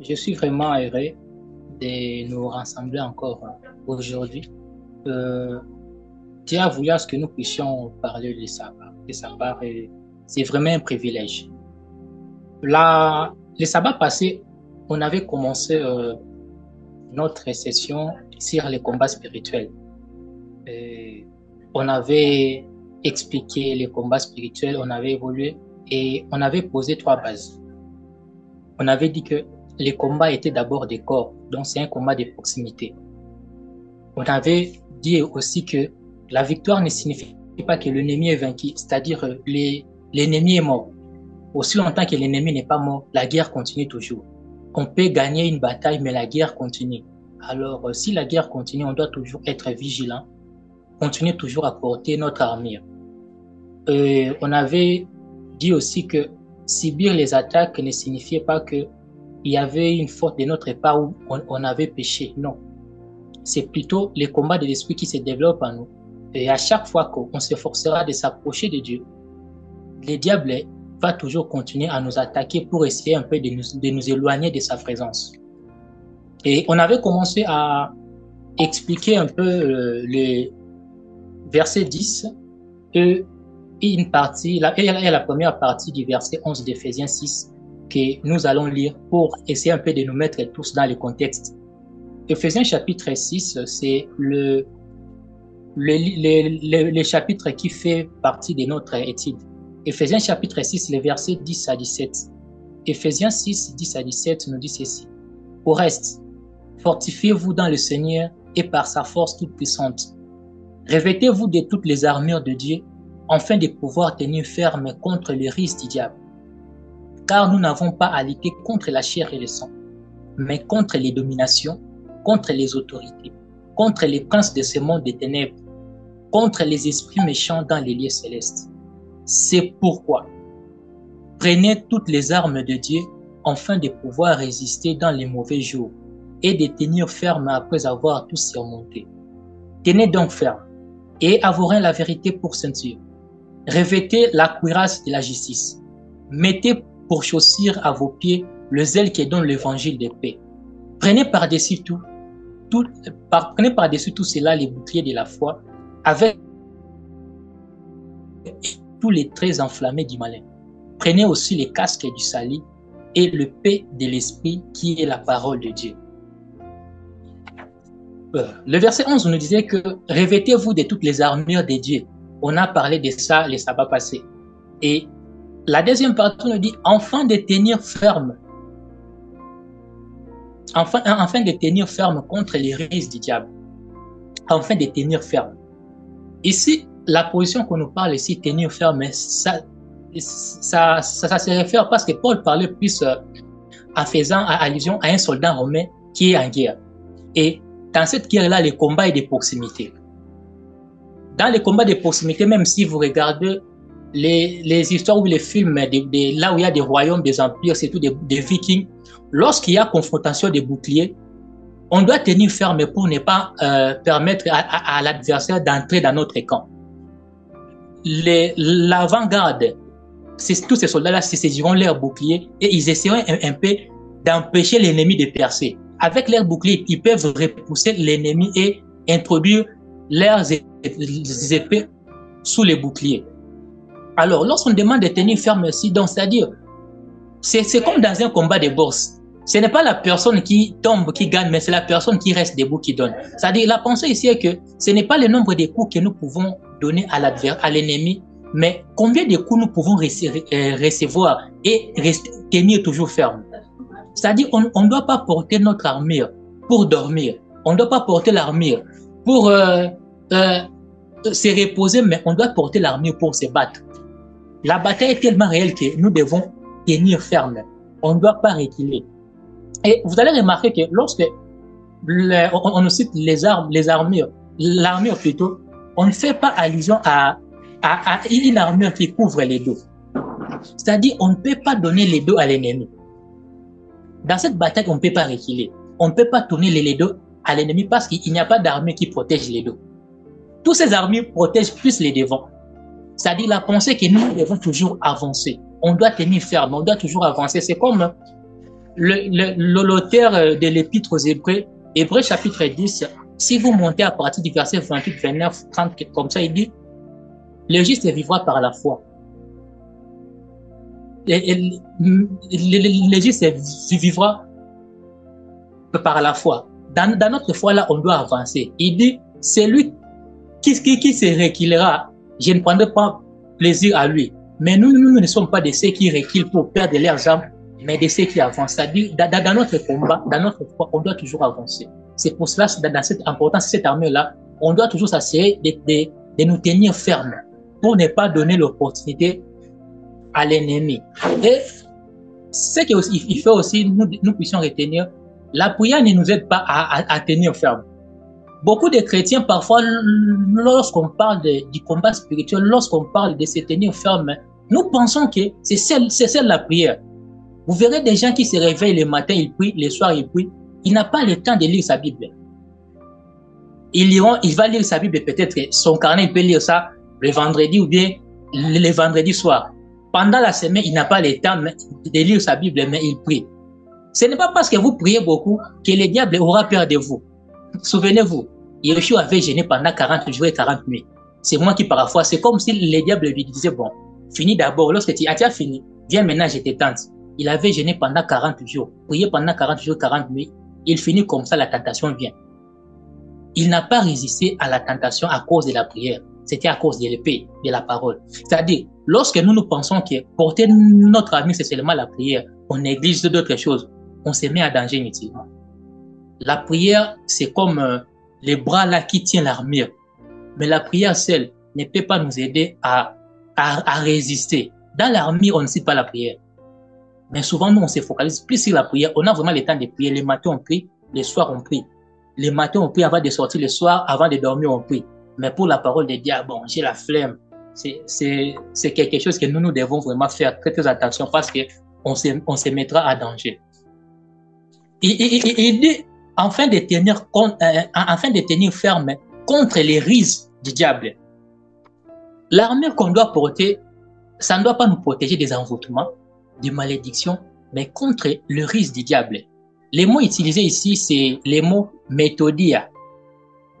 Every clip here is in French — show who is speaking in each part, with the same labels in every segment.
Speaker 1: Je suis vraiment heureux de nous rassembler encore aujourd'hui. Euh, Dieu a voulu à ce que nous puissions parler de sa part et c'est vraiment un privilège. Le sabbat passé, on avait commencé notre session sur les combats spirituels. Et on avait expliqué les combats spirituels, on avait évolué et on avait posé trois bases. On avait dit que les combats étaient d'abord des corps, donc c'est un combat de proximité. On avait dit aussi que la victoire ne signifie pas que l'ennemi est vaincu, c'est-à-dire l'ennemi est mort. Aussi longtemps que l'ennemi n'est pas mort, la guerre continue toujours. On peut gagner une bataille, mais la guerre continue. Alors, si la guerre continue, on doit toujours être vigilant, continuer toujours à porter notre armure. On avait dit aussi que subir les attaques ne signifiait pas que il y avait une faute de notre part où on avait péché. Non. C'est plutôt les combats de l'esprit qui se développent en nous. Et à chaque fois qu'on s'efforcera de s'approcher de Dieu, le diable va toujours continuer à nous attaquer pour essayer un peu de nous éloigner de sa présence. Et on avait commencé à expliquer un peu le verset 10 et une partie, la première partie du verset 11 d'Éphésiens 6 que nous allons lire pour essayer un peu de nous mettre tous dans le contexte. Éphésiens chapitre 6, c'est le chapitre qui fait partie de notre étude. Éphésiens chapitre 6, les versets 10 à 17. Éphésiens 6, 10 à 17 nous dit ceci. Au reste, fortifiez-vous dans le Seigneur et par sa force toute puissante. Revêtez-vous de toutes les armures de Dieu afin de pouvoir tenir ferme contre les risques du diable. Car nous n'avons pas à lutter contre la chair et le sang, mais contre les dominations, contre les autorités, contre les princes de ce monde des ténèbres, contre les esprits méchants dans les lieux célestes. C'est pourquoi prenez toutes les armes de Dieu afin de pouvoir résister dans les mauvais jours et de tenir ferme après avoir tout surmonté. Tenez donc ferme et avouez la vérité pour ceinture. Revêtez la cuirasse de la justice. Mettez pour chaussure à vos pieds le zèle qui donne l'évangile de paix. Prenez par-dessus tout cela les boucliers de la foi avec tous les traits enflammés du malin. Prenez aussi les casques du salut et le paix de l'esprit qui est la parole de Dieu. Le verset 11 nous disait que revêtez-vous de toutes les armures de Dieu. On a parlé de ça les sabbats passés. Et la deuxième partie nous dit afin de tenir ferme. Afin de tenir ferme contre les risques du diable. Afin de tenir ferme. Ici, la position qu'on nous parle ici, tenir ferme, ça se réfère parce que Paul parlait plus en faisant allusion à un soldat romain qui est en guerre. Et dans cette guerre-là, le combat est de proximité. Dans les combats de proximité, même si vous regardez les histoires ou les films là où il y a des royaumes, des empires, c'est tout des vikings, lorsqu'il y a confrontation des boucliers, on doit tenir ferme pour ne pas permettre à l'adversaire d'entrer dans notre camp. L'avant-garde, tous ces soldats-là se saisiront leurs boucliers et ils essaieront un peu d'empêcher l'ennemi de percer. Avec leurs boucliers, ils peuvent repousser l'ennemi et introduire leurs épées sous les boucliers. Alors, lorsqu'on demande de tenir ferme aussi, donc c'est-à-dire, c'est comme dans un combat de boxe. Ce n'est pas la personne qui tombe qui gagne, mais c'est la personne qui reste debout qui donne. C'est-à-dire, la pensée ici est que ce n'est pas le nombre de coups que nous pouvons donner à l'ennemi, mais combien de coups nous pouvons recevoir et tenir toujours ferme. C'est-à-dire, on ne doit pas porter notre armure pour dormir. On ne doit pas porter l'armure pour se reposer, mais on doit porter l'armure pour se battre. La bataille est tellement réelle que nous devons tenir ferme. On ne doit pas reculer. Et vous allez remarquer que lorsque on cite l'armure plutôt, on ne fait pas allusion à une armure qui couvre les dos. C'est-à-dire, on ne peut pas donner les dos à l'ennemi. Dans cette bataille, on ne peut pas reculer. On ne peut pas tourner les dos à l'ennemi parce qu'il n'y a pas d'armure qui protège les dos. Toutes ces armures protègent plus les devants. C'est-à-dire la pensée que nous devons toujours avancer. On doit tenir ferme, on doit toujours avancer. C'est comme l'auteur de l'Épître aux Hébreux, Hébreux chapitre 10, si vous montez à partir du verset 28, 29, 30, comme ça, il dit, le juste vivra par la foi. Le juste vivra par la foi. Dans notre foi, là, on doit avancer. Il dit, celui qui se reculera, je ne prendrai pas plaisir à lui. Mais nous ne sommes pas de ceux qui reculent pour perdre leurs âmes, mais de ceux qui avancent. C'est-à-dire, dans notre combat, dans notre foi, on doit toujours avancer. C'est pour cela, dans cette importance, cette armée-là, on doit toujours s'assurer de nous tenir fermes pour ne pas donner l'opportunité à l'ennemi. Et ce qu'il faut aussi, nous puissions retenir, la prière ne nous aide pas à tenir ferme. Beaucoup de chrétiens, parfois, lorsqu'on parle du combat spirituel, lorsqu'on parle de se tenir ferme, nous pensons que c'est celle la prière. Vous verrez des gens qui se réveillent le matin, ils prient, le soir, ils prient. Il n'a pas le temps de lire sa Bible. Il va lire sa Bible, peut-être son carnet, il peut lire ça le vendredi ou bien le vendredi soir. Pendant la semaine, il n'a pas le temps de lire sa Bible, mais il prie. Ce n'est pas parce que vous priez beaucoup que le diable aura peur de vous. Souvenez-vous, Yeshua avait jeûné pendant 40 jours et 40 nuits. C'est moi qui parfois, c'est comme si le diable lui disait, bon, finis d'abord, lorsque tu as fini, viens maintenant, je te tente. Il avait jeûné pendant 40 jours, prié pendant 40 jours, 40 nuits. Il finit comme ça, la tentation vient. Il n'a pas résisté à la tentation à cause de la prière. C'était à cause de l'épée, de la parole. C'est-à-dire, lorsque nous pensons que porter notre ami, c'est seulement la prière, on néglige d'autres choses, on se met à danger inutilement. La prière, c'est comme les bras là qui tiennent l'armure. Mais la prière seule ne peut pas nous aider à résister. Dans l'armure, on ne cite pas la prière. Mais souvent, nous, on se focalise plus sur la prière. On a vraiment le temps de prier. Les matins, on prie. Les soirs, on prie. Les matins, on prie avant de sortir. Le soir, avant de dormir, on prie. Mais pour la parole de Dieu, bon, j'ai la flemme. C'est quelque chose que nous devons vraiment faire très, très attention parce qu'on se mettra à danger. Il dit, afin de tenir ferme contre les ruses du diable. L'armure qu'on doit porter, ça ne doit pas nous protéger des envoûtements, des malédictions, mais contre le ruse du diable. Les mots utilisés ici, c'est les mots méthodia.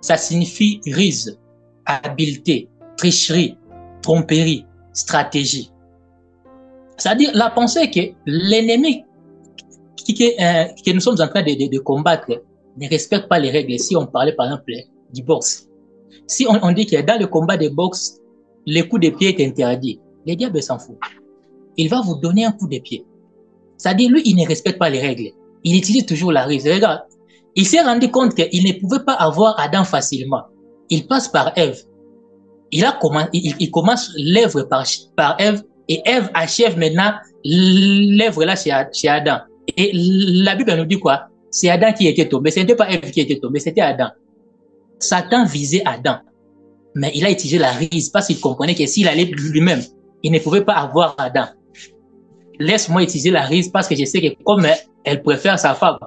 Speaker 1: Ça signifie ruse, habileté, tricherie, tromperie, stratégie. C'est-à-dire la pensée que l'ennemi que nous sommes en train de combattre ne respecte pas les règles. Si on parlait par exemple du boxe, si on dit que dans le combat de boxe, le coup de pied est interdit, le diable s'en fout. Il va vous donner un coup de pied. C'est-à-dire, lui, il ne respecte pas les règles. Il utilise toujours la ruse. Regarde, il s'est rendu compte qu'il ne pouvait pas avoir Adam facilement. Il passe par Ève. Il commence l'œuvre par Ève, et Ève achève maintenant l'œuvre là chez Adam. Et la Bible nous dit quoi? C'est Adam qui était tombé. Ce n'était pas Ève qui était tombée, c'était Adam. Satan visait Adam. Mais il a utilisé la ruse parce qu'il comprenait que s'il allait lui-même, il ne pouvait pas avoir Adam. Laisse-moi utiliser la ruse parce que je sais que comme elle préfère sa femme,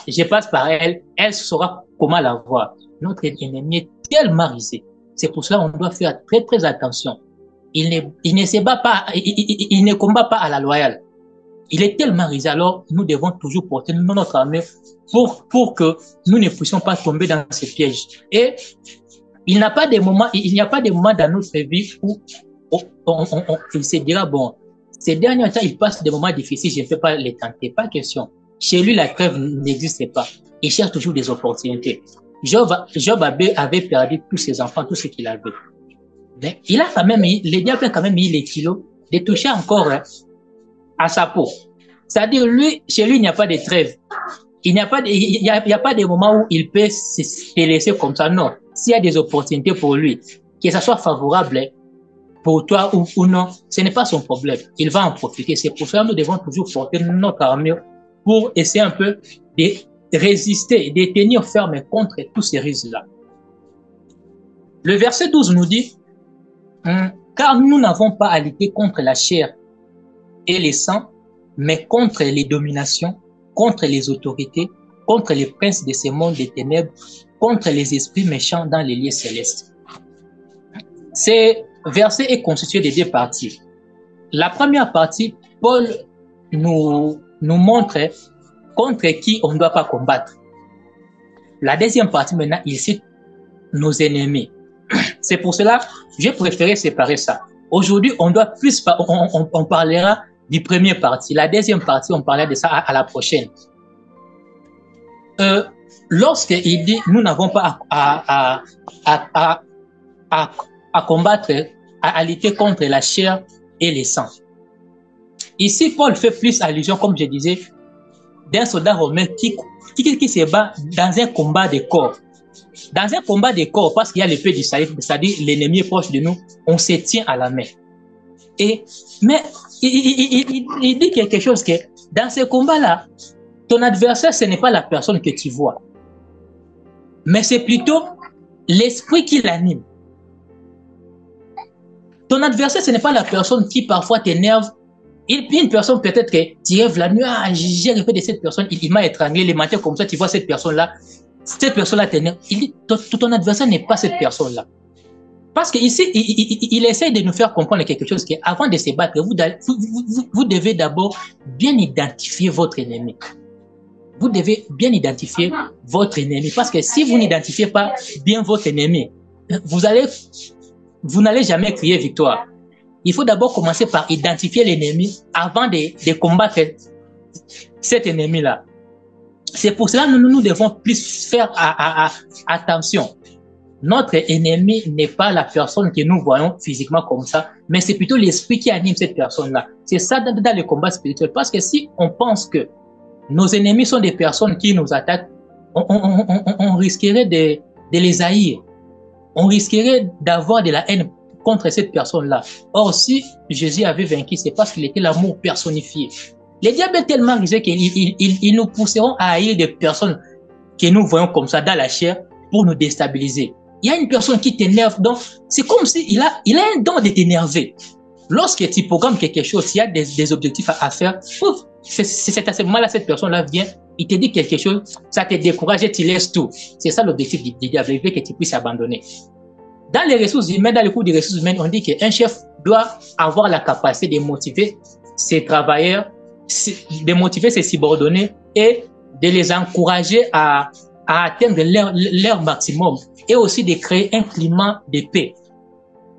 Speaker 1: je passe par elle, elle saura comment l'avoir. Notre ennemi est tellement rusé. C'est pour cela qu'on doit faire très très attention. Il ne se bat pas, il ne combat pas à la loyale. Il est tellement risé, alors nous devons toujours porter notre armure pour que nous ne puissions pas tomber dans ce piège. Et il n'y a pas de moment dans notre vie où il se dira, bon, ces derniers temps, il passe des moments difficiles, je ne peux pas les tenter. Pas question. Chez lui, la trêve n'existe pas. Il cherche toujours des opportunités. Job avait perdu tous ses enfants, tout ce qu'il avait. Mais il a quand même, le diable a quand même mis les kilos de toucher encore à sa peau. C'est-à-dire, lui, chez lui, il n'y a pas de trêve. Il n'y a pas de moment où il peut se laisser comme ça. Non. S'il y a des opportunités pour lui, que ça soit favorable pour toi ou non, ce n'est pas son problème. Il va en profiter. C'est pour ça que nous devons toujours porter notre armure pour essayer un peu de résister, de tenir ferme contre tous ces risques-là. Le verset 12 nous dit, car nous n'avons pas à lutter contre la chair et les sangs, mais contre les dominations, contre les autorités, contre les princes de ce monde des ténèbres, contre les esprits méchants dans les lieux célestes. Ce verset est constitué de deux parties. La première partie, Paul nous nous montre contre qui on ne doit pas combattre. La deuxième partie, maintenant, il cite nos ennemis. C'est pour cela que j'ai préféré séparer ça. Aujourd'hui, on doit plus, on parlera du premier partie. La deuxième partie, on parlera de ça à la prochaine. Lorsqu'il dit, nous n'avons pas à combattre, à lutter contre la chair et le sang. Ici, Paul fait plus allusion, comme je disais, d'un soldat romain qui se bat dans un combat de corps. Dans un combat de corps, parce qu'il y a l'épée du salut, c'est-à-dire l'ennemi est proche de nous, on se tient à la main. Mais il dit quelque chose que dans ce combat-là, ton adversaire, ce n'est pas la personne que tu vois, mais c'est plutôt l'esprit qui l'anime. Ton adversaire, ce n'est pas la personne qui parfois t'énerve. Une personne peut-être que tu rêves la nuit, j'ai rêvé de cette personne, il m'a étranglé, le matin comme ça, tu vois cette personne-là t'énerve. Il dit, ton adversaire n'est pas cette personne-là. Parce qu'ici, il essaie de nous faire comprendre quelque chose, qu'avant de se battre, vous devez d'abord bien identifier votre ennemi. Vous devez bien identifier votre ennemi. Parce que si vous n'identifiez pas bien votre ennemi, vous n'allez jamais crier victoire. Il faut d'abord commencer par identifier l'ennemi avant de combattre cet ennemi-là. C'est pour cela que nous devons plus faire attention. Notre ennemi n'est pas la personne que nous voyons physiquement comme ça, mais c'est plutôt l'esprit qui anime cette personne-là. C'est ça dans le combat spirituel. Parce que si on pense que nos ennemis sont des personnes qui nous attaquent, on risquerait de les haïr. On risquerait d'avoir de la haine contre cette personne-là. Or, si Jésus avait vaincu, c'est parce qu'il était l'amour personnifié. Les diables est tellement risqués qu'ils nous pousseront à haïr des personnes que nous voyons comme ça dans la chair pour nous déstabiliser. Il y a une personne qui t'énerve, donc c'est comme s'il a un don de t'énerver. Lorsque tu programmes quelque chose, il y a des objectifs à faire, c'est à ce moment-là, cette personne-là vient, il te dit quelque chose, ça te décourage et tu laisses tout. C'est ça l'objectif du diable, il veut que tu puisses abandonner. Dans les ressources humaines, dans le cours des ressources humaines, on dit qu'un chef doit avoir la capacité de motiver ses travailleurs, de motiver ses subordonnés et de les encourager à atteindre leur maximum et aussi de créer un climat de paix.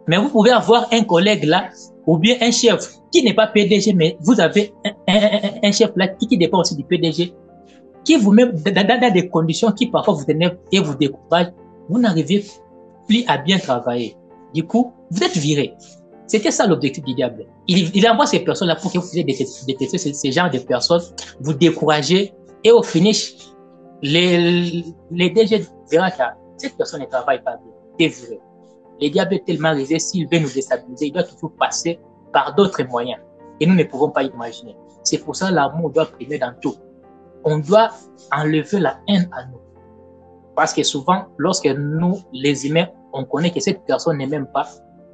Speaker 1: Mais vous pouvez avoir un collègue là, ou bien un chef qui n'est pas PDG, mais vous avez un chef là qui dépend aussi du PDG, qui vous met dans des conditions qui parfois vous énervent et vous découragent. Vous n'arrivez plus à bien travailler. Du coup, vous êtes viré. C'était ça l'objectif du diable. Il envoie ces personnes-là pour que vous puissiez détester ces genres de personnes, vous décourager et au finish, les DG verront que cette personne ne travaille pas bien. T'es viré. Le diable est tellement risé, s'il veut nous déstabiliser, il doit toujours passer par d'autres moyens. Et nous ne pouvons pas imaginer. C'est pour ça que l'amour doit primer dans tout. On doit enlever la haine à nous. Parce que souvent, lorsque nous, les humains, on connaît que cette personne ne m'aime pas,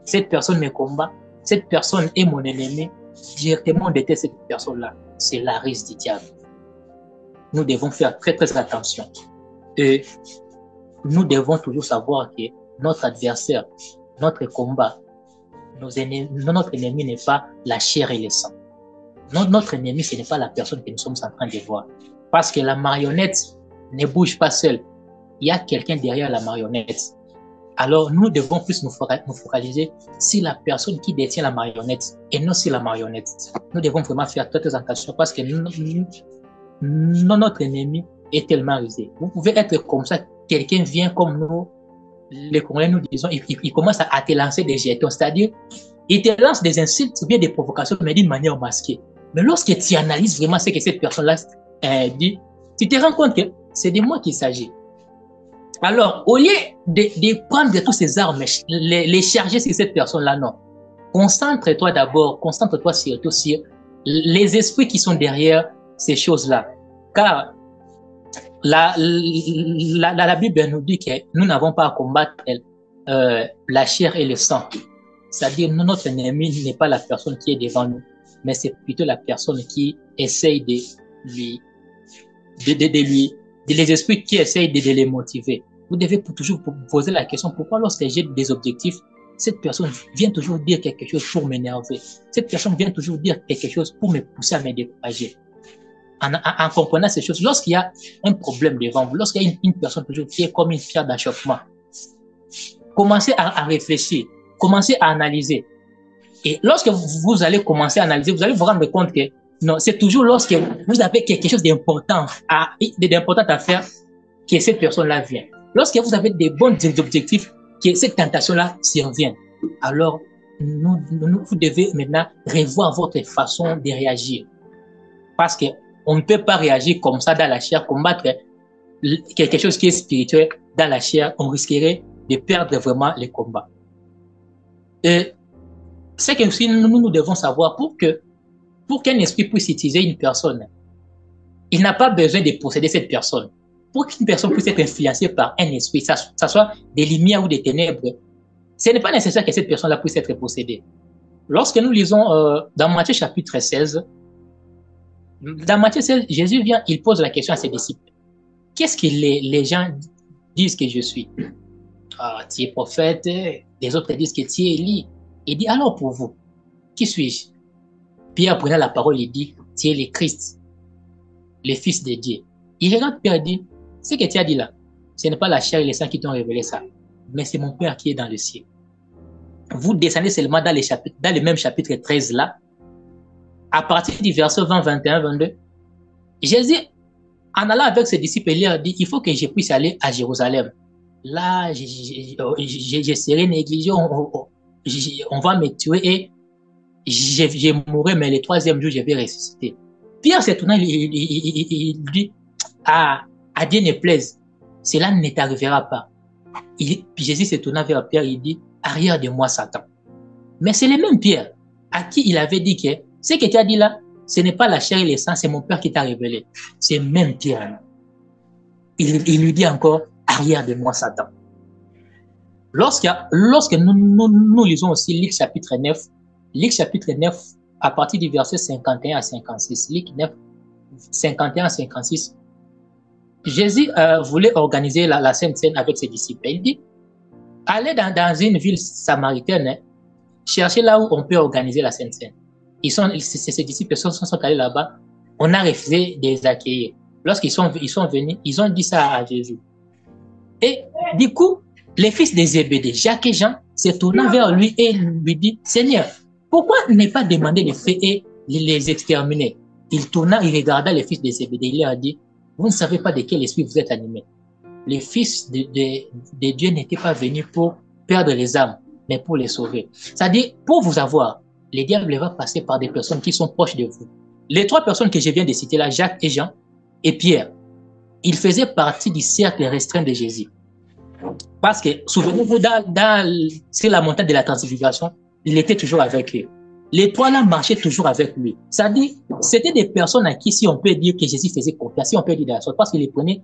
Speaker 1: cette personne me combat, cette personne est mon ennemi, directement on déteste cette personne-là. C'est la risque du diable. Nous devons faire très très attention. Et nous devons toujours savoir que notre adversaire, notre combat, notre ennemi n'est pas la chair et le sang. Notre ennemi, ce n'est pas la personne que nous sommes en train de voir. Parce que la marionnette ne bouge pas seule. Il y a quelqu'un derrière la marionnette. Alors, nous devons plus nous focaliser sur la personne qui détient la marionnette et non sur la marionnette. Nous devons vraiment faire très très attention parce que notre ennemi est tellement rusé. Vous pouvez être comme ça, quelqu'un vient comme nous, les Congolais nous disons, il commence à te lancer des jetons, c'est-à-dire, il te lance des insultes ou bien des provocations, mais d'une manière masquée. Mais lorsque tu analyses vraiment ce que cette personne-là dit, tu te rends compte que c'est de moi qu'il s'agit. Alors, au lieu de prendre toutes ces armes, les charger sur cette personne-là, non. Concentre-toi d'abord, concentre-toi surtout sur les esprits qui sont derrière ces choses-là. Car la Bible nous dit que nous n'avons pas à combattre la chair et le sang. C'est-à-dire, notre ennemi n'est pas la personne qui est devant nous, mais c'est plutôt la personne qui essaye de les esprits qui essayent de les motiver. Vous devez toujours vous poser la question, pourquoi lorsque j'ai des objectifs, cette personne vient toujours dire quelque chose pour m'énerver. Cette personne vient toujours dire quelque chose pour me pousser à me décourager. en comprenant ces choses, lorsqu'il y a un problème devant vous, lorsqu'il y a une personne toujours qui est comme une pierre d'achoppement, commencez à réfléchir, commencez à analyser. Et lorsque vous allez commencer à analyser, vous allez vous rendre compte que non, c'est toujours lorsque vous avez quelque chose d'important à faire que cette personne-là vient. Lorsque vous avez des bons objectifs, que cette tentation-là survient. Alors, vous devez maintenant revoir votre façon de réagir. Parce qu'on ne peut pas réagir comme ça dans la chair, combattre quelque chose qui est spirituel dans la chair, on risquerait de perdre vraiment les combats. Et c'est que aussi nous devons savoir pour qu'un esprit puisse utiliser une personne, il n'a pas besoin de posséder cette personne. Pour qu'une personne puisse être influencée par un esprit, ça soit des lumières ou des ténèbres, ce n'est pas nécessaire que cette personne-là puisse être possédée. Lorsque nous lisons dans Matthieu chapitre 16, dans Matthieu 16, Jésus vient, il pose la question à ses disciples. Qu'est-ce que les gens disent que je suis? Tu es prophète, les autres disent que tu es Élie. Il dit, alors pour vous, qui suis-je? Pierre prenant la parole, il dit, tu es le Christ, le Fils de Dieu. Il regarde Pierre et dit, ce que tu as dit là, ce n'est pas la chair et le sang qui t'ont révélé ça, mais c'est mon Père qui est dans le ciel. Vous descendez seulement dans le même chapitre 13 là, à partir du verset 20, 21, 22, Jésus, en allant avec ses disciples, il leur dit, il faut que je puisse aller à Jérusalem. Là, je serai négligé, on va me tuer et je mourrai, mais le troisième jour, je vais ressusciter. Pierre se tournant, il dit, à Dieu ne plaise, cela ne t'arrivera pas. Puis Jésus se tournant vers Pierre, il dit, arrière de moi, Satan. Mais c'est le même Pierre à qui il avait dit que ce que tu as dit là, ce n'est pas la chair et le sang, c'est mon Père qui t'a révélé. C'est même Pierre. Il lui dit encore, arrière de moi, Satan. Lorsque nous lisons aussi Luc chapitre 9, à partir du verset 51 à 56, Luc 9, 51 à 56, Jésus voulait organiser la Sainte Seine avec ses disciples. Il dit, allez dans une ville samaritaine, cherchez là où on peut organiser la Sainte Seine. Ses disciples sont allés là-bas, on a refusé de les accueillir. Lorsqu'ils sont venus, ils ont dit ça à Jésus. Et du coup, les fils de Zébédée, Jacques et Jean, se tournant vers lui et lui dit, Seigneur, pourquoi ne pas demander les faits et les exterminer? Il tourna, il regarda les fils de Zébédée, il leur dit, vous ne savez pas de quel esprit vous êtes animés. Les fils de Dieu n'étaient pas venus pour perdre les âmes, mais pour les sauver. C'est-à-dire, pour vous avoir, le diable va passer par des personnes qui sont proches de vous. Les trois personnes que je viens de citer là, Jacques et Jean et Pierre, ils faisaient partie du cercle restreint de Jésus. Parce que, souvenez-vous, sur la montagne de la transfiguration, il était toujours avec eux. Les trois là marchaient toujours avec lui. C'est-à-dire, c'était des personnes à qui, si on peut dire que Jésus faisait confiance, si on peut dire de la sorte, parce qu'il prenait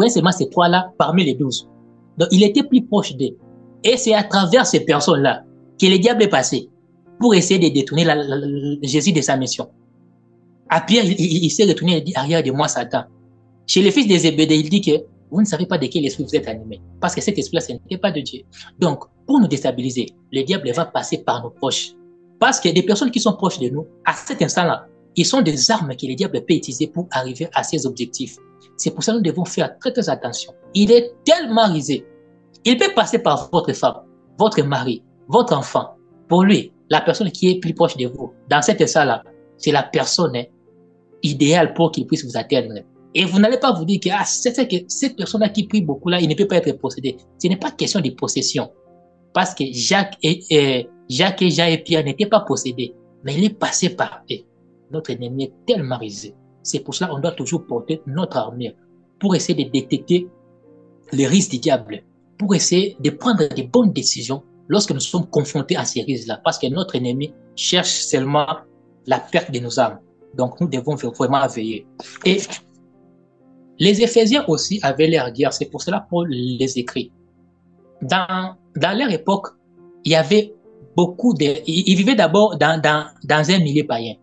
Speaker 1: seulement ces trois là parmi les 12. Donc, il était plus proche d'eux. Et c'est à travers ces personnes-là que le diable est passé pour essayer de détourner Jésus de sa mission. À Pierre, il s'est retourné et dit, arrière de moi, Satan. Chez les fils de Zébédée, il dit que vous ne savez pas de quel esprit vous êtes animés. Parce que cet esprit-là, ce n'était pas de Dieu. Donc, pour nous déstabiliser, le diable va passer par nos proches. Parce que des personnes qui sont proches de nous, à cet instant-là, ils sont des armes que le diable peut utiliser pour arriver à ses objectifs. C'est pour ça que nous devons faire très, très attention. Il est tellement risé. Il peut passer par votre femme, votre mari, votre enfant. Pour lui, la personne qui est plus proche de vous, dans cet instant-là, c'est la personne idéale pour qu'il puisse vous atteindre. Et vous n'allez pas vous dire que cette personne-là qui prie beaucoup là, il ne peut pas être possédé. Ce n'est pas question de possession. Parce que Jacques et Jean et Pierre n'étaient pas possédés. Mais il est passé par eux. Notre ennemi est tellement risé. C'est pour cela qu'on doit toujours porter notre armure pour essayer de détecter les risques du diable, pour essayer de prendre des bonnes décisions lorsque nous sommes confrontés à ces risques-là. Parce que notre ennemi cherche seulement la perte de nos âmes. Donc nous devons vraiment veiller. Et les Éphésiens aussi avaient leur guerre. C'est pour cela Paul les écrit. Dans leur époque, il y avait ils vivaient d'abord dans un milieu païen.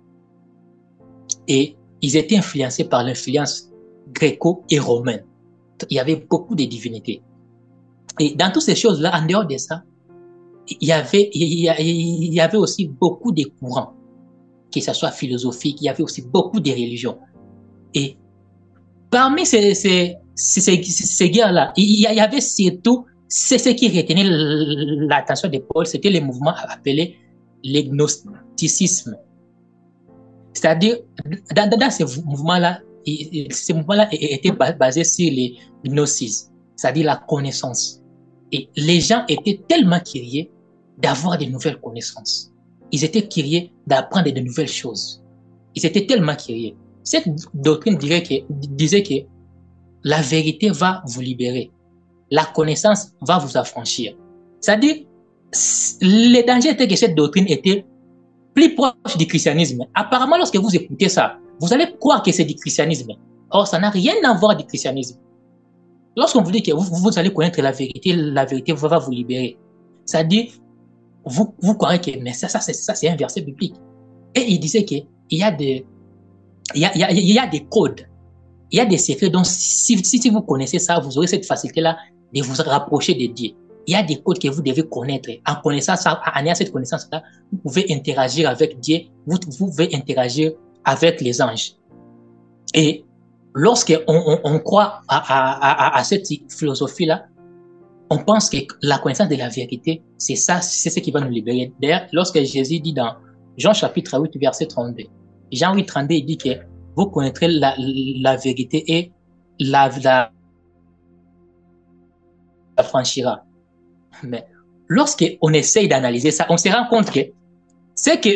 Speaker 1: Et ils étaient influencés par l'influence gréco et romaine. Il y avait beaucoup de divinités. Et dans toutes ces choses-là, en dehors de ça, il y avait aussi beaucoup de courants, que ce soit philosophique, il y avait aussi beaucoup de religions. Et parmi ces guerres-là, il y avait surtout ce qui retenait l'attention de Paul, c'était le mouvement appelé l'agnosticisme. C'est-à-dire, dans ces mouvements-là étaient basés sur les gnosis, c'est-à-dire la connaissance. Et les gens étaient tellement curieux d'avoir de nouvelles connaissances. Ils étaient curieux d'apprendre de nouvelles choses. Ils étaient tellement curieux. Cette doctrine disait que la vérité va vous libérer. La connaissance va vous affranchir. C'est-à-dire, le danger était que cette doctrine était plus proche du christianisme. Apparemment, lorsque vous écoutez ça, vous allez croire que c'est du christianisme. Or, ça n'a rien à voir du christianisme. Lorsqu'on vous dit que vous allez connaître la vérité va vous libérer. C'est-à-dire, vous croyez que mais ça c'est un verset biblique. Et il disait qu'il y a des codes, il y a des secrets dont si vous connaissez ça, vous aurez cette facilité-là de vous rapprocher de Dieu. Il y a des codes que vous devez connaître. En connaissant ça, en ayant cette connaissance-là, vous pouvez interagir avec Dieu, vous pouvez interagir avec les anges. Et lorsqu'on croit à cette philosophie-là, on pense que la connaissance de la vérité, c'est ce qui va nous libérer. D'ailleurs, lorsque Jésus dit dans Jean chapitre 8, verset 32, Jean 8, 32, il dit que vous connaîtrez la vérité et la franchira. Mais lorsqu'on essaye d'analyser ça, on se rend compte que ce que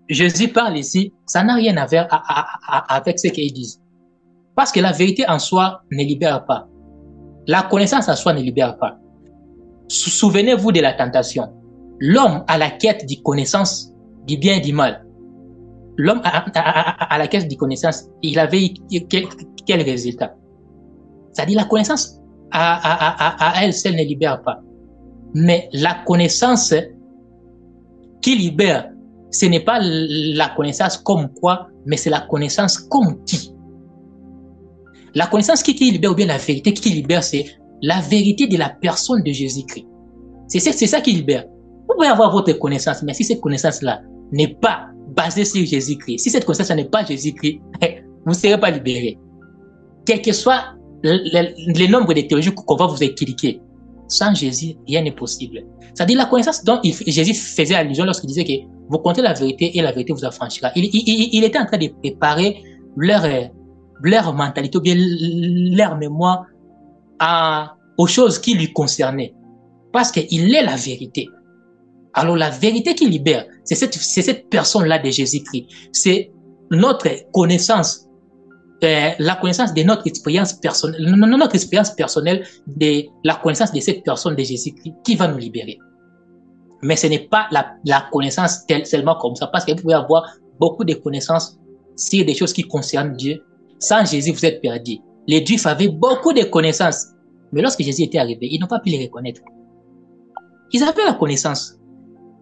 Speaker 1: Jésus parle ici, ça n'a rien à voir avec ce qu'il dit. Parce que la vérité en soi ne libère pas. La connaissance en soi ne libère pas. Souvenez-vous de la tentation. L'homme à la quête de connaissance du bien et du mal. L'homme à la quête de connaissance, il avait eu quel résultat? C'est-à-dire la connaissance à elle seule ne libère pas. Mais la connaissance qui libère, ce n'est pas la connaissance comme quoi, mais c'est la connaissance comme qui. La connaissance qui libère ou bien la vérité qui libère, c'est la vérité de la personne de Jésus-Christ. C'est ça qui libère. Vous pouvez avoir votre connaissance, mais si cette connaissance-là n'est pas basée sur Jésus-Christ, si cette connaissance n'est pas Jésus-Christ, vous ne serez pas libéré. Quel que soit le nombre de théologies qu'on va vous expliquer, sans Jésus, rien n'est possible. C'est-à-dire la connaissance dont Jésus faisait allusion lorsqu'il disait que vous comptez la vérité et la vérité vous affranchira. Il était en train de préparer leur mentalité ou bien leur mémoire aux choses qui lui concernaient. Parce qu'il est la vérité. Alors la vérité qui libère, c'est cette personne-là de Jésus-Christ. C'est notre connaissance, la connaissance de notre expérience personnelle, de la connaissance de cette personne de Jésus-Christ qui va nous libérer. Mais ce n'est pas la connaissance seulement comme ça, parce que vous pouvez avoir beaucoup de connaissances sur des choses qui concernent Dieu. Sans Jésus, vous êtes perdu. Les Juifs avaient beaucoup de connaissances, mais lorsque Jésus était arrivé, ils n'ont pas pu les reconnaître. Ils avaient la connaissance,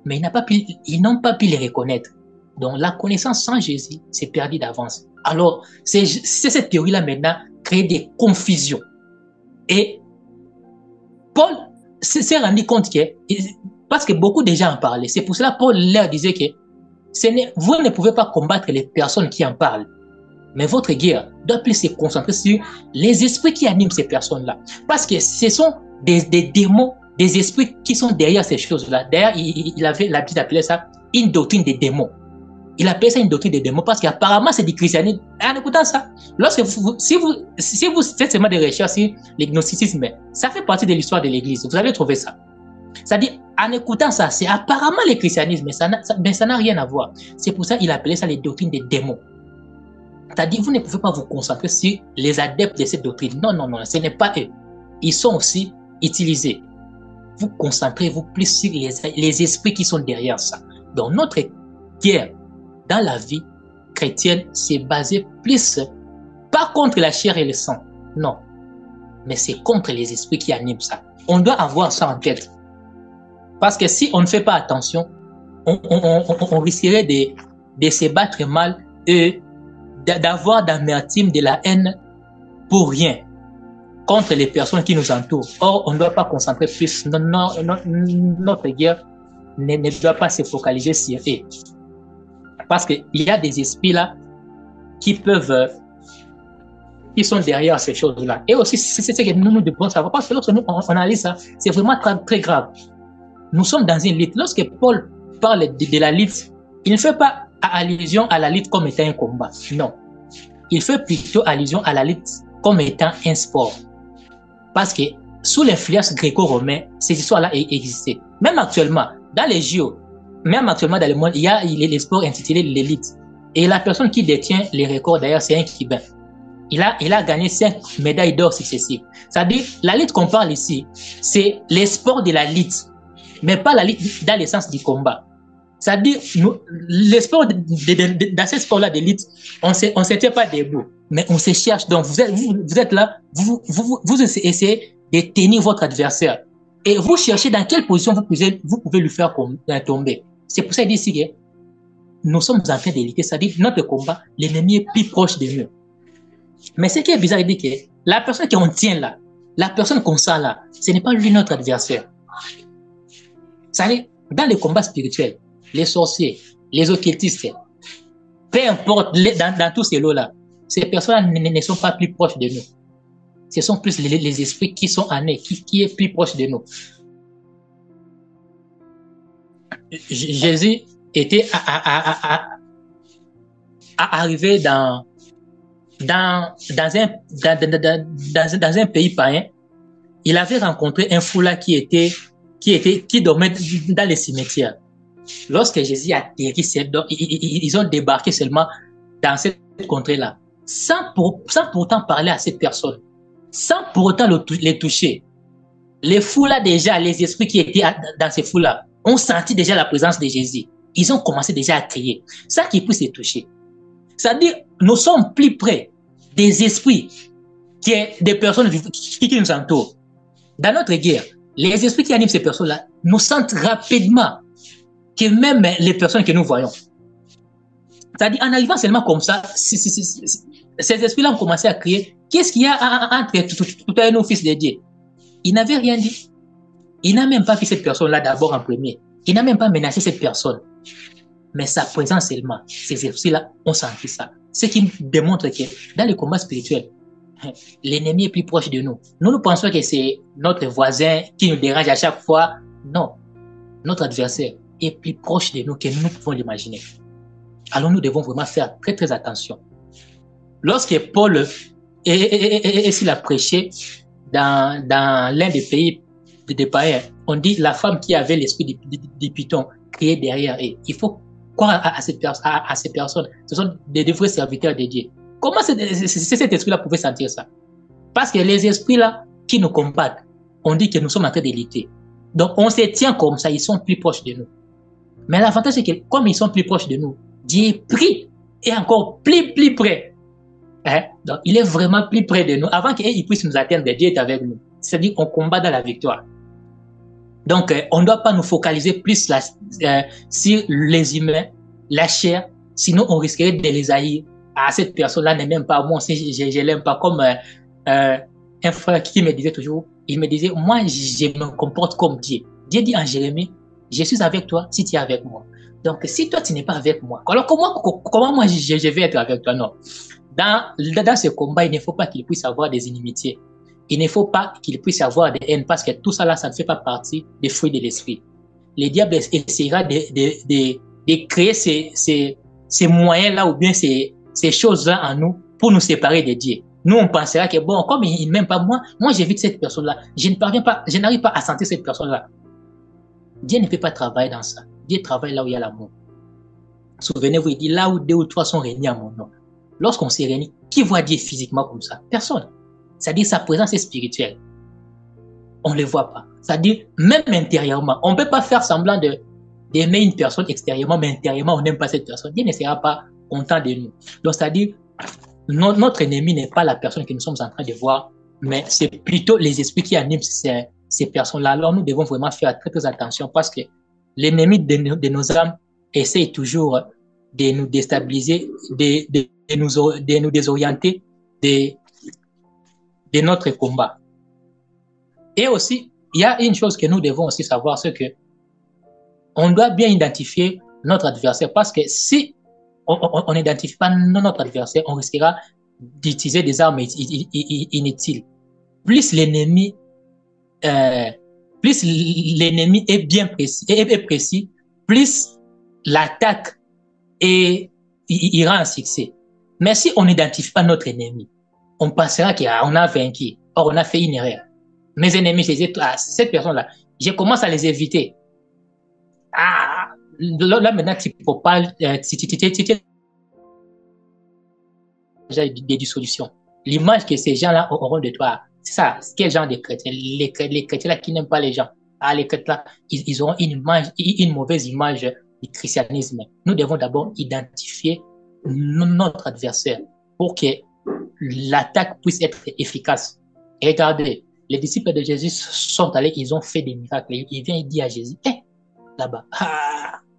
Speaker 1: mais ils n'ont pas pu les reconnaître. Donc la connaissance sans Jésus, c'est perdu d'avance. Alors, c'est cette théorie-là maintenant crée des confusions. Et Paul s'est rendu compte que, parce que beaucoup de gens en parlaient, c'est pour cela que Paul leur disait que vous ne pouvez pas combattre les personnes qui en parlent. Mais votre guerre doit plus se concentrer sur les esprits qui animent ces personnes-là. Parce que ce sont des démons, des esprits qui sont derrière ces choses-là. D'ailleurs, il avait l'habitude d'appeler ça une doctrine des démons. Il appelle ça une doctrine des démons parce qu'apparemment c'est du christianisme. En écoutant ça, si vous faites seulement des recherches sur l'agnosticisme, ça fait partie de l'histoire de l'Église. Vous allez trouver ça. C'est-à-dire, en écoutant ça, c'est apparemment le christianisme, mais ça n'a rien à voir. C'est pour ça qu'il appelait ça les doctrines des démons. C'est-à-dire, vous ne pouvez pas vous concentrer sur les adeptes de cette doctrine. Non, ce n'est pas eux. Ils sont aussi utilisés. Vous concentrez-vous plus sur les esprits qui sont derrière ça. Donc, notre guerre dans la vie chrétienne, c'est basé plus, pas contre la chair et le sang, non, mais c'est contre les esprits qui animent ça. On doit avoir ça en tête. Parce que si on ne fait pas attention, on risquerait de se battre mal et d'avoir d'amertume, de la haine pour rien contre les personnes qui nous entourent. Or, on ne doit pas concentrer plus. Notre guerre ne doit pas se focaliser sur eux. Parce qu'il y a des esprits là qui peuvent qui sont derrière ces choses-là. Et aussi, c'est ce que nous devons savoir. Parce que lorsque nous on analyse ça, c'est vraiment très, très grave. Nous sommes dans une lutte. Lorsque Paul parle de la lutte, il ne fait pas allusion à la lutte comme étant un combat. Non. Il fait plutôt allusion à la lutte comme étant un sport. Parce que sous l'influence gréco-romaine, ces histoires-là existaient. Même actuellement, dans les JO, même actuellement dans le monde, il y a les sports intitulés l'élite. Et la personne qui détient les records, d'ailleurs, c'est un Cubain. Il a gagné 5 médailles d'or successives. C'est-à-dire, la lutte qu'on parle ici, c'est les sports de la lutte, mais pas la lutte dans le sens du combat. C'est-à-dire, les sports, dans ces sports-là de lutte, on ne se tient pas debout, mais on se cherche. Donc, vous êtes là, vous essayez de tenir votre adversaire. Et vous cherchez dans quelle position vous pouvez lui faire tomber. C'est pour ça qu'il dit ici que nous sommes en train de lutter. C'est-à-dire, notre combat, l'ennemi est plus proche de nous. Mais ce qui est bizarre, il dit que la personne qu'on tient là, la personne qu'on sent là, ce n'est pas lui notre adversaire. C'est-à-dire, dans les combats spirituels, les sorciers, les occultistes, peu importe, dans tous ces lots-là, ces personnes-là ne sont pas plus proches de nous. Ce sont plus les esprits qui sont en eux, qui est plus proche de nous. Jésus était arrivé dans un pays païen. Il avait rencontré un fou là qui dormait dans les cimetières. Lorsque Jésus a atterri, ils ont débarqué seulement dans cette contrée-là, sans pourtant parler à cette personne, sans pour autant les toucher. Les fous là déjà, les esprits qui étaient dans ces fous là, ont senti déjà la présence de Jésus. Ils ont commencé déjà à crier, sans qu'ils puissent les toucher. C'est-à-dire, nous sommes plus près des esprits que des personnes qui nous entourent. Dans notre guerre, les esprits qui animent ces personnes-là nous sentent rapidement que même les personnes que nous voyons. C'est-à-dire, en arrivant seulement comme ça, ces esprits-là ont commencé à crier, qu'est-ce qu'il y a entre tout à nous, fils de Dieu? Il n'avait rien dit. Il n'a même pas vu cette personne-là d'abord en premier. Il n'a même pas menacé cette personne. Mais sa présence seulement, ces esprits-là ont senti ça. Ce qui démontre que dans les combats spirituels, l'ennemi est plus proche de nous. Nous pensons que c'est notre voisin qui nous dérange à chaque fois. Non. Notre adversaire est plus proche de nous que nous pouvons l'imaginer. Alors nous devons vraiment faire très très attention. Lorsque Paul s'il a prêché dans l'un des pays des païens, on dit la femme qui avait l'esprit du python criait derrière elle. Il faut croire à ces personnes. Ce sont des vrais serviteurs de Dieu. Comment cet esprit-là pouvait sentir ça? Parce que les esprits-là qui nous combattent, on dit que nous sommes en train de lutter. Donc on se tient comme ça, ils sont plus proches de nous. Mais l'avantage c'est que comme ils sont plus proches de nous, Dieu est pris et encore plus près. Donc il est vraiment plus près de nous. Avant qu'il puisse nous atteindre, Dieu est avec nous. C'est-à-dire qu'on combat dans la victoire. Donc, on ne doit pas nous focaliser plus sur les humains, la chair, sinon on risquerait de les haïr. Ah, cette personne-là n'est même pas moi, je l'aime pas. Comme un frère qui me disait toujours, il me disait, moi, je me comporte comme Dieu. Dieu dit en Jérémie, je suis avec toi si tu es avec moi. Donc, si toi, tu n'es pas avec moi, alors comment moi, je vais être avec toi? Non. Dans ce combat, il ne faut pas qu'il puisse avoir des inimitiés. Il ne faut pas qu'il puisse avoir des haines parce que tout ça là, ça ne fait pas partie des fruits de l'esprit. Le diable essaiera de créer ces moyens-là ou bien ces choses-là en nous pour nous séparer de Dieu. Nous, on pensera que bon, comme il ne m'aime pas moi j'évite cette personne-là. Je n'arrive pas à sentir cette personne-là. Dieu ne peut pas travailler dans ça. Dieu travaille là où il y a l'amour. Souvenez-vous, il dit là où 2 ou 3 sont réunis à mon nom. Lorsqu'on s'est réunis, qui voit Dieu physiquement comme ça? Personne. C'est-à-dire sa présence est spirituelle. On ne le voit pas. C'est-à-dire, même intérieurement, on ne peut pas faire semblant d'aimer une personne extérieurement, mais intérieurement, on n'aime pas cette personne. Dieu ne sera pas content de nous. Donc, c'est-à-dire, notre ennemi n'est pas la personne que nous sommes en train de voir, mais c'est plutôt les esprits qui animent ces personnes-là. Alors, nous devons vraiment faire très, très attention parce que l'ennemi de nos âmes essaie toujours de nous déstabiliser, de nous désorienter de notre combat. Et aussi, il y a une chose que nous devons aussi savoir, c'est que on doit bien identifier notre adversaire parce que si on n'identifie pas notre adversaire, on risquera d'utiliser des armes inutiles, plus l'ennemi euh, est bien précis, est précis, plus l'attaque ira en succès. Mais si on n'identifie pas notre ennemi, on pensera qu'on a vaincu. Or, on a fait une erreur. Mes ennemis, je disais, cette personne-là, je commence à les éviter. Ah, là maintenant, tu peux pas, des dissolutions. L'image que ces gens-là auront de toi, c'est ça. Quel genre de chrétiens? Les chrétiens-là qui n'aiment pas les gens. Ah, les chrétiens-là, ils auront une mauvaise image du christianisme. Nous devons d'abord identifier notre adversaire pour que l'attaque puisse être efficace. Et regardez, les disciples de Jésus sont allés, ils ont fait des miracles. Ils viennent dire à Jésus, là-bas,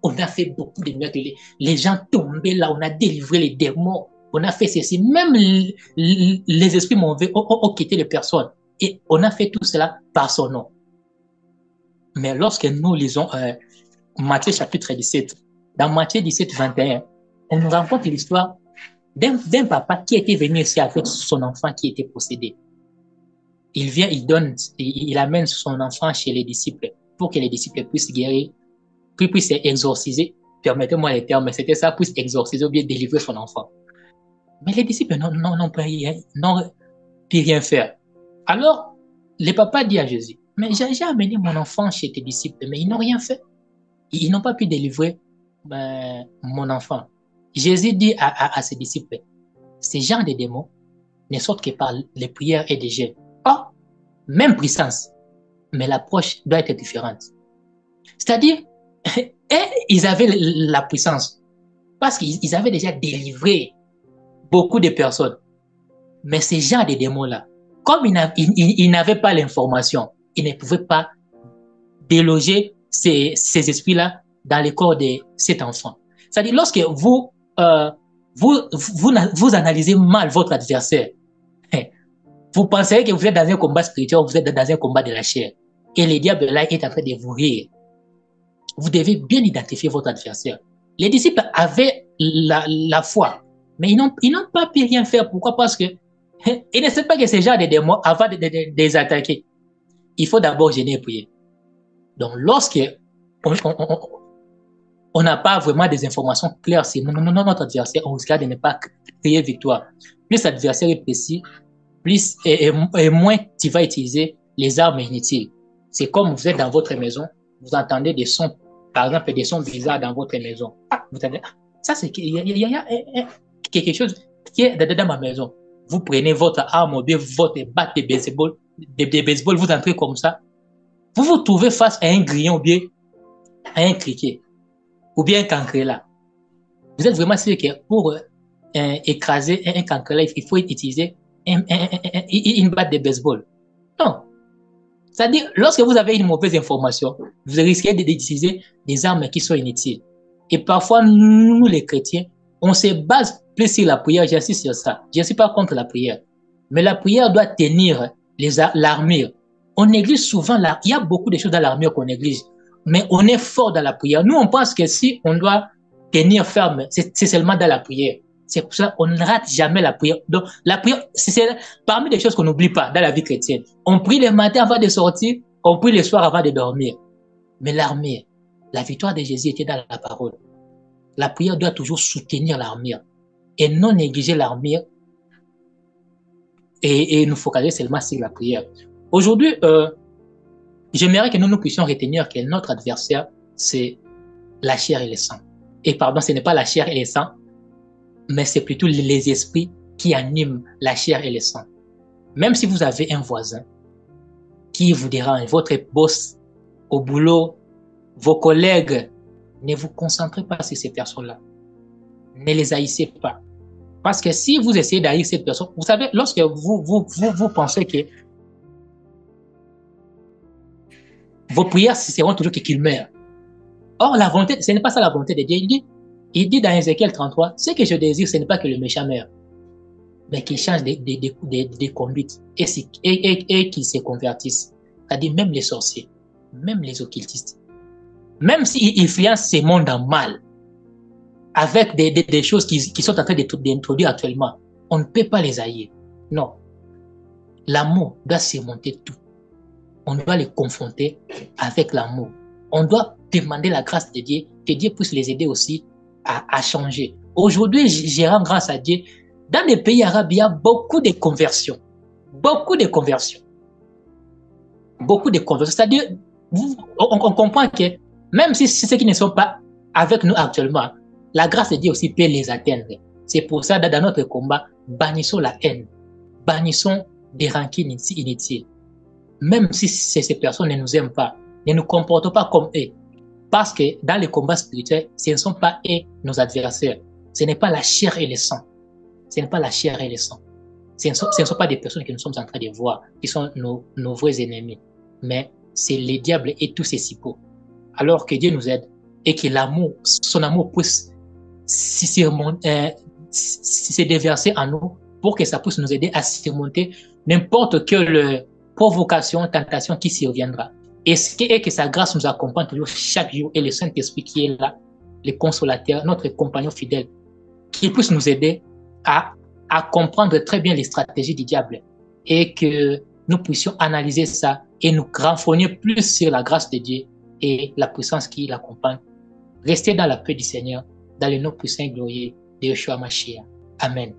Speaker 1: on a fait beaucoup de miracles. Les gens tombaient là, on a délivré les démons, on a fait ceci. Même les esprits mauvais ont quitté les personnes. Et on a fait tout cela par son nom. Mais lorsque nous lisons Matthieu chapitre 17, dans Matthieu 17, 21, on nous raconte l'histoire d'un papa qui était venu ici avec son enfant qui était possédé. Il vient, il amène son enfant chez les disciples pour que les disciples puissent guérir, puis puissent exorciser, permettez-moi les termes, mais c'était ça, puisse exorciser ou bien délivrer son enfant. Mais les disciples n'ont pu rien faire. Alors, le papa dit à Jésus, mais j'ai amené mon enfant chez tes disciples, mais ils n'ont rien fait. Ils n'ont pas pu délivrer mon enfant. Jésus dit à ses disciples, ces gens de démons ne sortent que par les prières et les jeûnes. Oh, même puissance, mais l'approche doit être différente. C'est-à-dire, ils avaient la puissance parce qu'ils avaient déjà délivré beaucoup de personnes. Mais ces gens de démons-là, comme ils n'avaient pas l'information, ils ne pouvaient pas déloger ces esprits-là dans le corps de cet enfant. C'est-à-dire, lorsque vous analysez mal votre adversaire, vous pensez que vous êtes dans un combat spirituel, vous êtes dans un combat de la chair. Et le diable là est en train de vous rire. Vous devez bien identifier votre adversaire. Les disciples avaient la foi, mais ils n'ont pas pu rien faire. Pourquoi? Parce que ils ne savent pas que ces gens de démons, avant de les attaquer, il faut d'abord jeûner et prier. Donc, lorsque on n'a pas vraiment des informations claires sur notre adversaire, on risque de ne pas créer victoire. Plus l'adversaire est précis, plus et moins tu vas utiliser les armes inutiles. C'est comme vous êtes dans votre maison, vous entendez des sons, par exemple des sons bizarres dans votre maison. Vous entendez, ça c'est il y a quelque chose qui est dans ma maison. Vous prenez votre arme ou bien votre batte de baseball, vous entrez comme ça. Vous vous trouvez face à un grillon ou bien à un criquet ou bien un cancrelat. Vous êtes vraiment sûr que pour écraser un cancrelat, il faut utiliser une batte de baseball. Non. C'est-à-dire, lorsque vous avez une mauvaise information, vous risquez d'utiliser des armes qui sont inutiles. Et parfois, nous, les chrétiens, on se base plus sur la prière. J'insiste sur ça. Je ne suis pas contre la prière. Mais la prière doit tenir l'armure. On néglige souvent, il y a beaucoup de choses dans l'armure qu'on néglige. Mais on est fort dans la prière. Nous, on pense que si on doit tenir ferme, c'est seulement dans la prière. C'est pour ça qu'on ne rate jamais la prière. Donc, la prière, c'est parmi les choses qu'on n'oublie pas dans la vie chrétienne. On prie le matin avant de sortir, on prie le soir avant de dormir. Mais l'armure, la victoire de Jésus était dans la parole. La prière doit toujours soutenir l'armure et non négliger l'armure et nous focaliser seulement sur la prière. Aujourd'hui, j'aimerais que nous puissions retenir que notre adversaire, c'est la chair et le sang. Et pardon, ce n'est pas la chair et le sang, mais c'est plutôt les esprits qui animent la chair et le sang. Même si vous avez un voisin qui vous dérange, votre boss au boulot, vos collègues, ne vous concentrez pas sur ces personnes-là. Ne les haïssez pas. Parce que si vous essayez d'haïr cette personne, vous savez, lorsque vous pensez que vos prières seront toujours qu'il meure. Or, la volonté, ce n'est pas ça la volonté de Dieu. Il dit dans Ézéchiel 33, ce que je désire, ce n'est pas que le méchant meure, mais qu'il change de conduite et qu'il se convertisse. C'est-à-dire même les sorciers, même les occultistes, même s'ils influencent ce monde en mal, avec des choses qui sont en train d'introduire actuellement. On ne peut pas les haïr. Non. L'amour doit surmonter tout. On doit les confronter avec l'amour. On doit demander la grâce de Dieu, que Dieu puisse les aider aussi à changer. Aujourd'hui, je rends grâce à Dieu. Dans les pays arabes, il y a beaucoup de conversions. Beaucoup de conversions. Beaucoup de conversions. C'est-à-dire, on comprend que même si ceux qui ne sont pas avec nous actuellement, la grâce de Dieu aussi peut les atteindre. C'est pour ça, dans notre combat, bannissons la haine. Bannissons des rancines inutiles. Même si ces personnes ne nous aiment pas, ne nous comportons pas comme eux. Parce que dans les combats spirituels, ce ne sont pas eux nos adversaires. Ce n'est pas la chair et le sang. Ce n'est pas la chair et le sang. Ce ne sont pas des personnes que nous sommes en train de voir, qui sont nos vrais ennemis. Mais c'est le diable et tous ses cipots. Alors que Dieu nous aide et que l'amour, son amour puisse se déverser en nous pour que ça puisse nous aider à surmonter n'importe quelle provocation, tentation qui surviendra. Et que sa grâce nous accompagne toujours chaque jour et le Saint-Esprit qui est là, le consolateur, notre compagnon fidèle, qui puisse nous aider à comprendre très bien les stratégies du diable et que nous puissions analyser ça et nous renforcer plus sur la grâce de Dieu et la puissance qui l'accompagne. Restez dans la paix du Seigneur, dans le nom puissant et glorieux de Yeshua Mashiach. Amen.